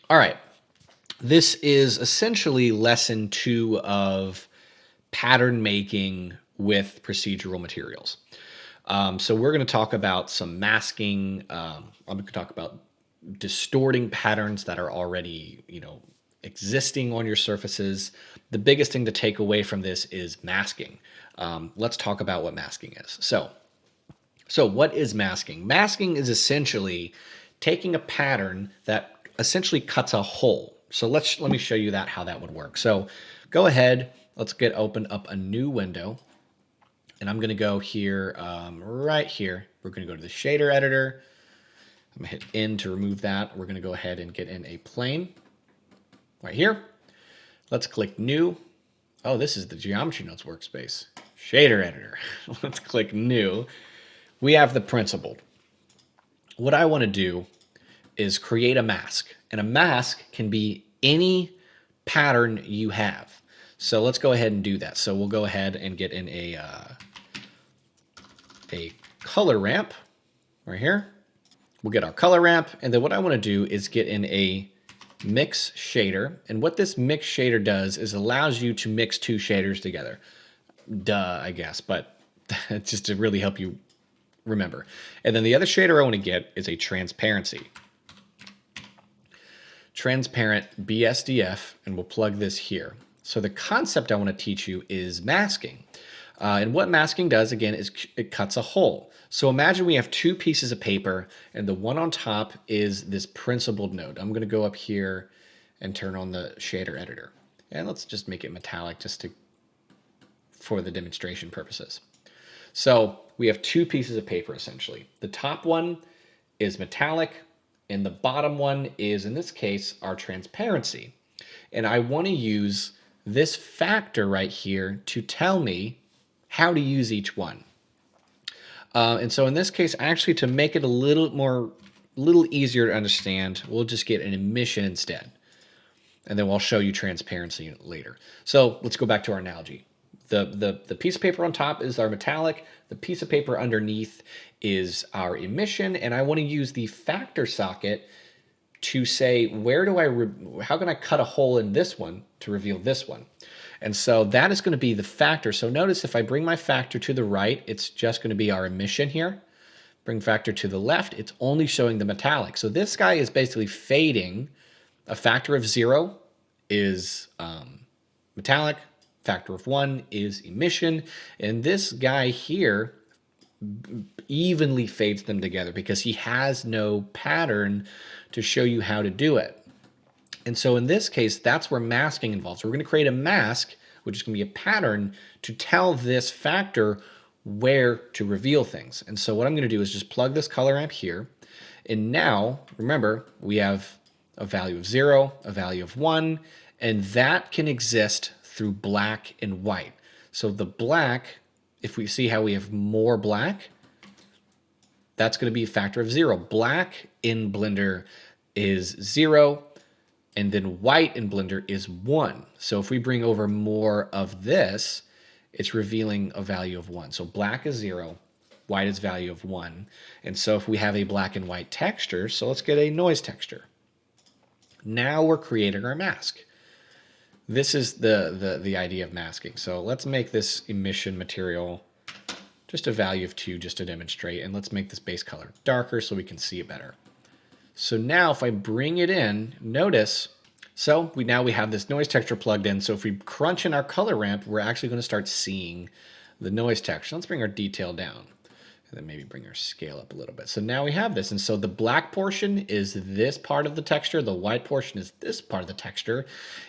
All right. This is essentially lesson 2 of pattern making with procedural materials. So we're going to talk about some masking. I'm going to talk about distorting patterns that are already, existing on your surfaces. The biggest thing to take away from this is masking. Let's talk about what masking is. So what is masking? Masking is essentially taking a pattern that essentially cuts a hole. So let me show you how that would work. So go ahead, let's open up a new window, and I'm going to go here, right here. We're going to go to the shader editor. I'm going to hit N to remove that. We're going to go ahead and get in a plane right here. Let's click New. Oh, this is the Geometry Nodes workspace. Shader editor. Let's click New. We have the principled. What I want to do is create a mask, and a mask can be any pattern you have. So let's go ahead and do that. So we'll go ahead and get in a color ramp right here. We'll get our color ramp, and then what I want to do is get in a mix shader. And what this mix shader does is allows you to mix two shaders together. Duh, I guess, but just to really help you remember. And then the other shader I want to get is a transparency. Transparent BSDF, and we'll plug this here. So the concept I want to teach you is masking. And what masking does, again, is it cuts a hole. So imagine we have two pieces of paper, and the one on top is this principled node. I'm going to go up here and turn on the shader editor. And let's just make it metallic for the demonstration purposes. So we have two pieces of paper, essentially. The top one is metallic, and the bottom one is, in this case, our transparency. And I want to use this factor right here to tell me how to use each one. And so in this case, actually, to make it a little easier to understand, we'll just get an emission instead. And then we'll show you transparency later. So let's go back to our analogy. The piece of paper on top is our metallic. The piece of paper underneath is our emission. And I want to use the factor socket to say, how can I cut a hole in this one to reveal this one? And so that is going to be the factor. So notice if I bring my factor to the right, it's just going to be our emission here. Bring factor to the left, it's only showing the metallic. So this guy is basically fading. A factor of 0 is metallic. Factor of 1 is emission. And this guy here evenly fades them together because he has no pattern to show you how to do it. And so in this case, that's where masking involves. We're going to create a mask, which is going to be a pattern to tell this factor where to reveal things. And so what I'm going to do is just plug this color ramp here. And now, remember, we have a value of 0, a value of 1, and that can exist through black and white. So the black, if we see how we have more black, that's going to be a factor of 0. Black in Blender is 0, and then white in Blender is 1. So if we bring over more of this, it's revealing a value of 1. So black is 0, white is value of 1. And so if we have a black and white texture, so let's get a noise texture. Now we're creating our mask. This is the idea of masking. So let's make this emission material just a value of 2 just to demonstrate. And let's make this base color darker so we can see it better. So now if I bring it in, notice, so we have this noise texture plugged in. So if we crunch in our color ramp, we're actually going to start seeing the noise texture. Let's bring our detail down. And then maybe bring our scale up a little bit. So now we have this. And so the black portion is this part of the texture. The white portion is this part of the texture.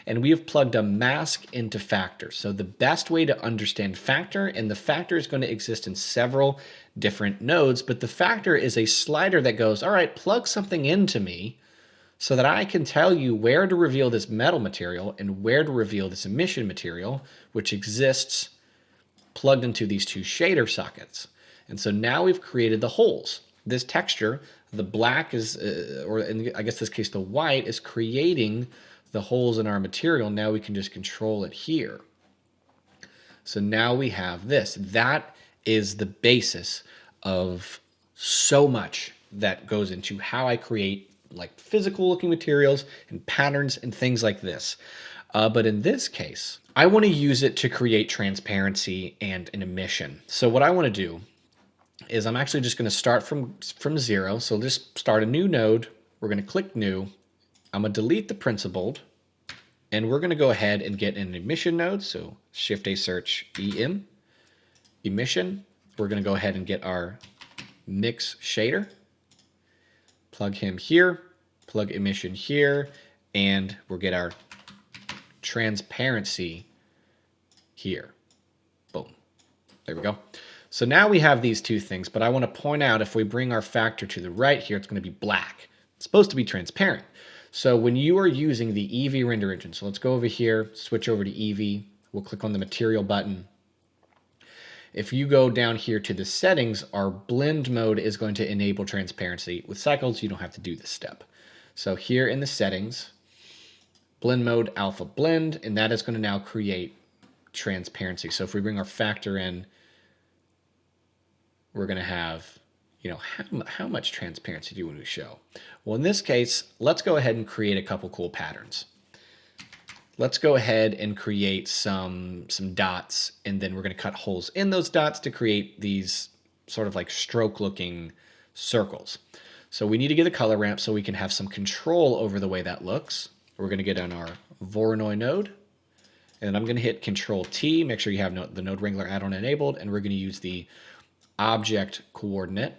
And we have plugged a mask into factor. So the best way to understand factor, and the factor is going to exist in several different nodes, but the factor is a slider that goes, all right, plug something into me so that I can tell you where to reveal this metal material and where to reveal this emission material, which exists plugged into these two shader sockets. And so now we've created the holes. This texture, the black is, or in I guess this case the white, is creating the holes in our material. Now we can just control it here. So now we have this. That is the basis of so much that goes into how I create like physical looking materials and patterns and things like this. But in this case, I want to use it to create transparency and an emission. So what I want to do is I'm actually just going to start from 0. So just start a new node. We're going to click new. I'm going to delete the principled. And we're going to go ahead and get an emission node. So Shift A search EM, emission. We're going to go ahead and get our mix shader. Plug him here, plug emission here, and we'll get our transparency here. Boom. There we go. So now we have these two things, but I want to point out if we bring our factor to the right here, it's going to be black. It's supposed to be transparent. So when you are using the Eevee render engine, so let's go over here, switch over to Eevee. We'll click on the material button. If you go down here to the settings, our blend mode is going to enable transparency. With cycles, you don't have to do this step. So here in the settings, blend mode, alpha blend, and that is going to now create transparency. So if we bring our factor in, we're going to have, you know, how much transparency do we show? Well, in this case, let's go ahead and create a couple cool patterns. Let's go ahead and create some dots, and then we're going to cut holes in those dots to create these sort of like stroke looking circles. So we need to get a color ramp so we can have some control over the way that looks. We're going to get on our Voronoi node, and I'm going to hit Control T, make sure you have the Node Wrangler add-on enabled, and we're going to use the object coordinate.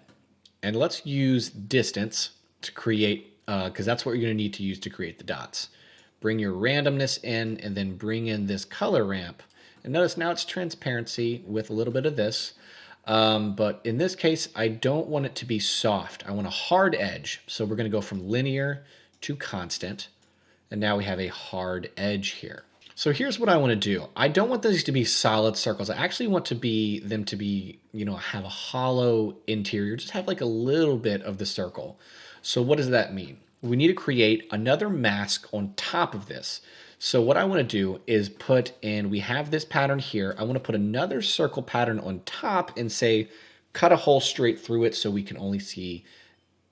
And let's use distance to create, because that's what you're going to need to use to create the dots. Bring your randomness in, and then bring in this color ramp. And notice now it's transparency with a little bit of this. But in this case, I don't want it to be soft. I want a hard edge. So we're going to go from linear to constant. And now we have a hard edge here. So here's what I want to do. I don't want these to be solid circles. I actually want them to be, you know, have a hollow interior, just have like a little bit of the circle. So what does that mean? We need to create another mask on top of this. So what I want to do is put in, we have this pattern here. I want to put another circle pattern on top and say, cut a hole straight through it so we can only see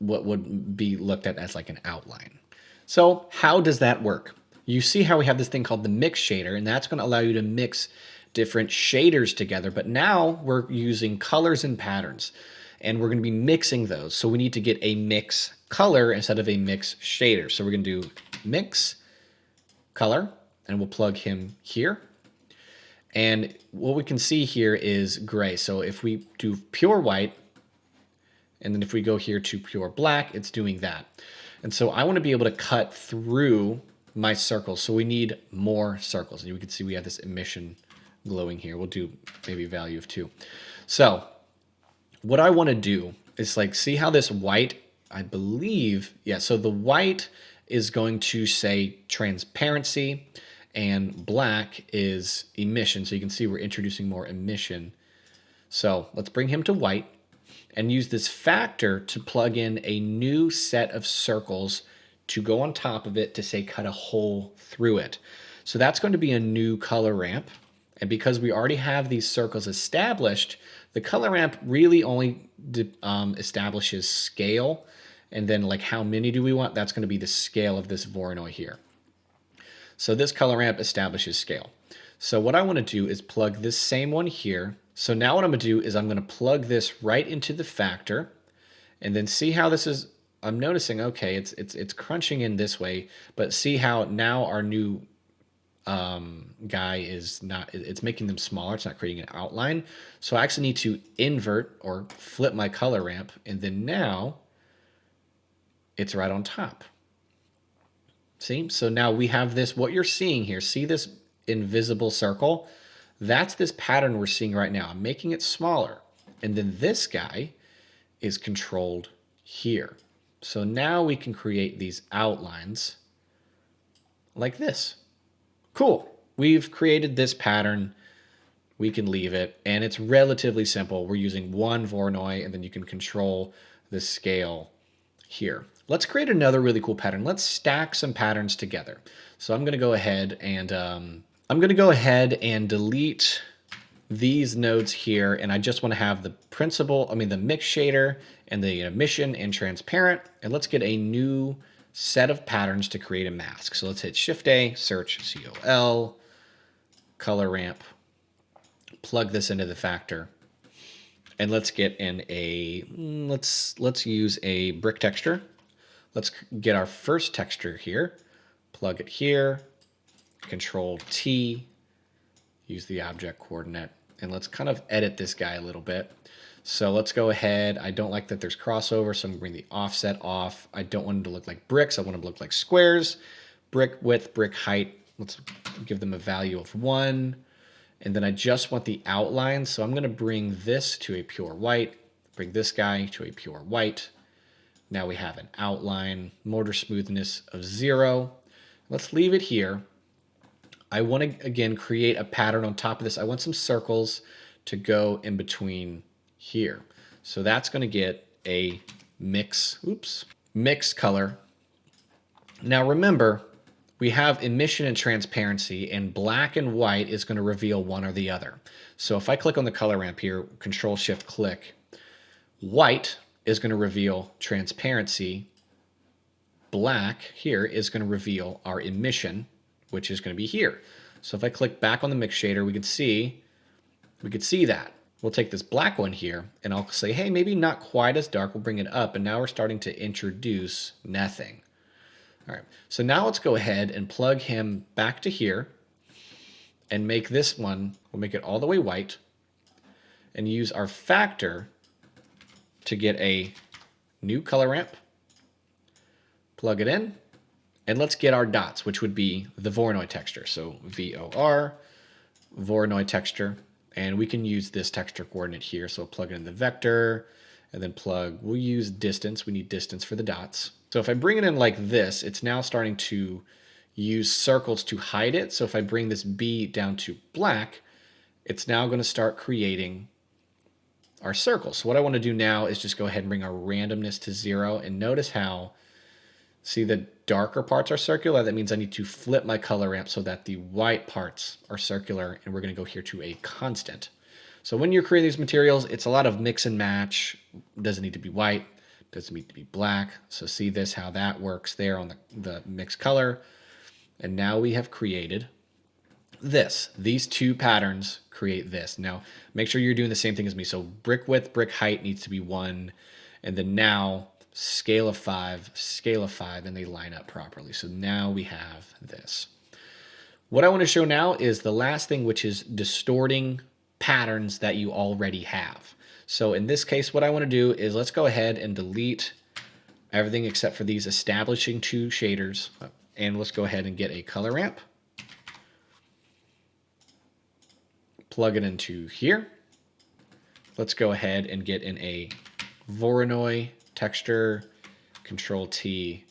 what would be looked at as like an outline. So how does that work? You see how we have this thing called the mix shader, and that's going to allow you to mix different shaders together. But now we're using colors and patterns, and we're going to be mixing those. So we need to get a mix color instead of a mix shader. So we're going to do mix color, and we'll plug him here. And what we can see here is gray. So if we do pure white, and then if we go here to pure black, it's doing that. And so I want to be able to cut through my circles. So we need more circles. And you can see we have this emission glowing here. We'll do maybe a value of 2. So what I want to do is like, see how this white, I believe, yeah, so the white is going to say transparency and black is emission. So you can see we're introducing more emission. So let's bring him to white and use this factor to plug in a new set of circles to go on top of it to say cut a hole through it. So that's going to be a new color ramp. And because we already have these circles established, the color ramp really only establishes scale. And then like how many do we want? That's going to be the scale of this Voronoi here. So this color ramp establishes scale. So what I want to do is plug this same one here. So now what I'm going to do is I'm going to plug this right into the factor, and then see how this is. I'm noticing, okay, it's crunching in this way, but see how now our new guy is not, it's making them smaller. It's not creating an outline. So I actually need to invert or flip my color ramp, and then now it's right on top. See, so now we have this, what you're seeing here, see this invisible circle? That's this pattern we're seeing right now. I'm making it smaller. And then this guy is controlled here. So now we can create these outlines like this. Cool. We've created this pattern. We can leave it. And it's relatively simple. We're using one Voronoi, and then you can control the scale here. Let's create another really cool pattern. Let's stack some patterns together. So I'm going to go ahead and delete these nodes here, and I just want to have the the mix shader and the emission and transparent. And let's get a new set of patterns to create a mask. So let's hit Shift A, search COL, color ramp, plug this into the factor, and let's get in a, let's use a brick texture. Let's get our first texture here, plug it here, Control T, use the object coordinate, and let's kind of edit this guy a little bit. So let's go ahead. I don't like that there's crossover, so I'm gonna bring the offset off. I don't want them to look like bricks. I want them to look like squares. Brick width, brick height. Let's give them a value of 1. And then I just want the outline. So I'm gonna bring this to a pure white, bring this guy to a pure white. Now we have an outline, mortar smoothness of 0. Let's leave it here. I want to, again, create a pattern on top of this. I want some circles to go in between here. So that's going to get a mix color. Now remember, we have emission and transparency, and black and white is going to reveal one or the other. So if I click on the color ramp here, Control Shift click, white is going to reveal transparency. Black here is going to reveal our emission, which is going to be here. So if I click back on the mix shader, we could see that. We'll take this black one here and I'll say, hey, maybe not quite as dark. We'll bring it up, and now we're starting to introduce nothing. All right, so now let's go ahead and plug him back to here and make this one, we'll make it all the way white, and use our factor to get a new color ramp, plug it in, and let's get our dots, which would be the Voronoi texture. So VOR, Voronoi texture, and we can use this texture coordinate here. So plug it in the vector, and then we'll use distance. We need distance for the dots. So if I bring it in like this, it's now starting to use circles to hide it. So if I bring this B down to black, it's now going to start creating our circles. So what I want to do now is just go ahead and bring our randomness to 0, and notice how, see, the darker parts are circular. That means I need to flip my color ramp so that the white parts are circular, and we're going to go here to a constant. So when you're creating these materials, it's a lot of mix and match. It doesn't need to be white, doesn't need to be black. So see this, how that works there on the mixed color. And now we have created this. These two patterns create this. Now make sure you're doing the same thing as me. So brick width, brick height needs to be 1, and then now scale of 5, and they line up properly. So now we have this. What I want to show now is the last thing, which is distorting patterns that you already have. So in this case, what I want to do is let's go ahead and delete everything except for these establishing 2 shaders. And let's go ahead and get a color ramp. Plug it into here. Let's go ahead and get in a Voronoi texture, Control T,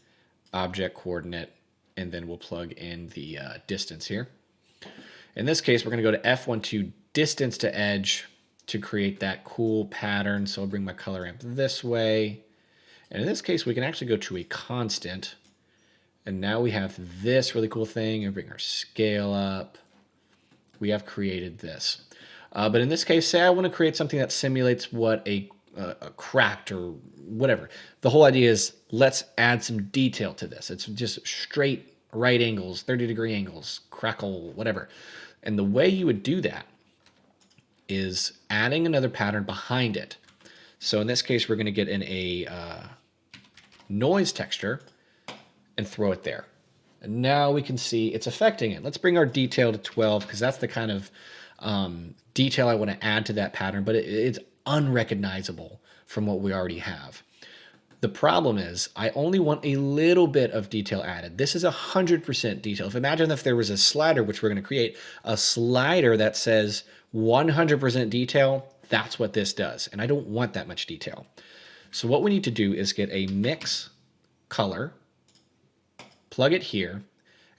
object coordinate, and then we'll plug in the distance here. In this case, we're going to go to F12 distance to edge to create that cool pattern. So I'll bring my color ramp this way. And in this case, we can actually go to a constant. And now we have this really cool thing, and bring our scale up. We have created this. But in this case, say I want to create something that simulates what a cracked or whatever. The whole idea is let's add some detail to this. It's just straight right angles, 30-degree angles, crackle, whatever. And the way you would do that is adding another pattern behind it. So in this case, we're going to get in a noise texture and throw it there. And now we can see it's affecting it. Let's bring our detail to 12, because that's the kind of detail I want to add to that pattern, but it's unrecognizable from what we already have. The problem is I only want a little bit of detail added. This is 100% detail. Imagine if there was a slider, which we're going to create, a slider that says 100% detail, that's what this does. And I don't want that much detail. So what we need to do is get a mix color, plug it here,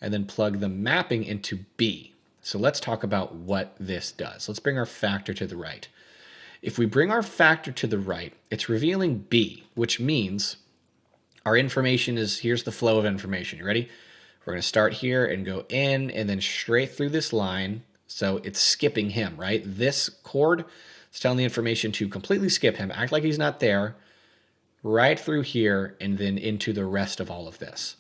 and then plug the mapping into B. So let's talk about what this does. Let's bring our factor to the right. If we bring our factor to the right, it's revealing B, which means our information is, here's the flow of information. You ready? We're going to start here and go in and then straight through this line. So it's skipping him, right? This chord is telling the information to completely skip him, act like he's not there, right through here and then into the rest of all of this.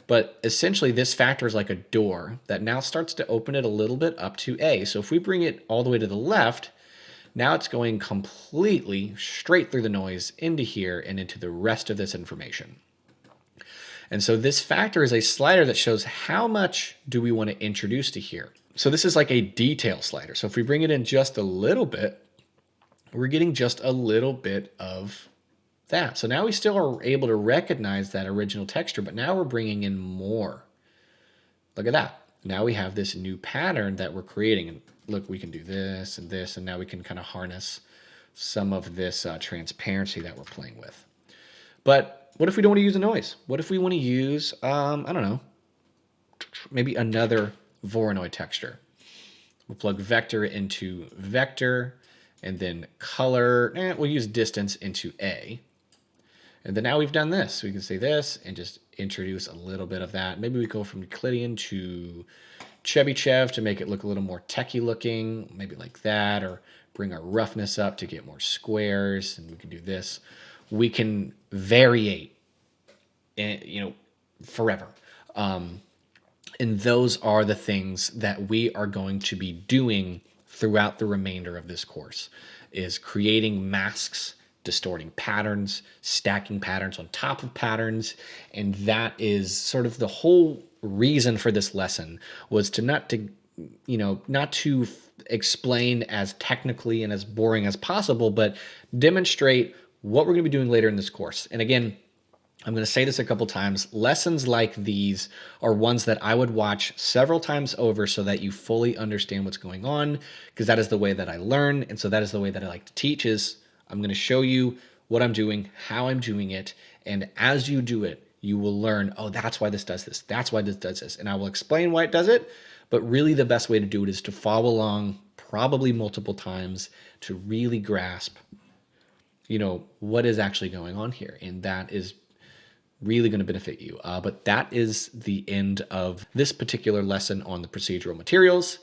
But essentially, this factor is like a door that now starts to open it a little bit up to A. So if we bring it all the way to the left, now it's going completely straight through the noise into here and into the rest of this information. And so this factor is a slider that shows how much do we want to introduce to here. So this is like a detail slider. So if we bring it in just a little bit, we're getting just a little bit of that. So now we still are able to recognize that original texture, but now we're bringing in more. Look at that. Now we have this new pattern that we're creating. And look, we can do this, and now we can kind of harness some of this transparency that we're playing with. But what if we don't want to use a noise? What if we want to use, I don't know, maybe another Voronoi texture? We'll plug vector into vector, and then color, we'll use distance into A. And then now we've done this. We can say this and just introduce a little bit of that. Maybe we go from Euclidean to Chebyshev to make it look a little more techie looking, maybe like that, or bring our roughness up to get more squares, and we can do this. We can variate, forever. And those are the things that we are going to be doing throughout the remainder of this course, is creating masks, distorting patterns, stacking patterns on top of patterns. And that is sort of the whole reason for this lesson, was to not to explain as technically and as boring as possible, but demonstrate what we're going to be doing later in this course. And again, I'm going to say this a couple times. Lessons like these are ones that I would watch several times over so that you fully understand what's going on, because that is the way that I learn. And so that is the way that I like to teach, is I'm going to show you what I'm doing, how I'm doing it. And as you do it, you will learn, oh, that's why this does this. That's why this does this. And I will explain why it does it. But really the best way to do it is to follow along, probably multiple times, to really grasp, what is actually going on here. And that is really going to benefit you. But that is the end of this particular lesson on the procedural materials.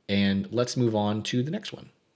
And let's move on to the next one.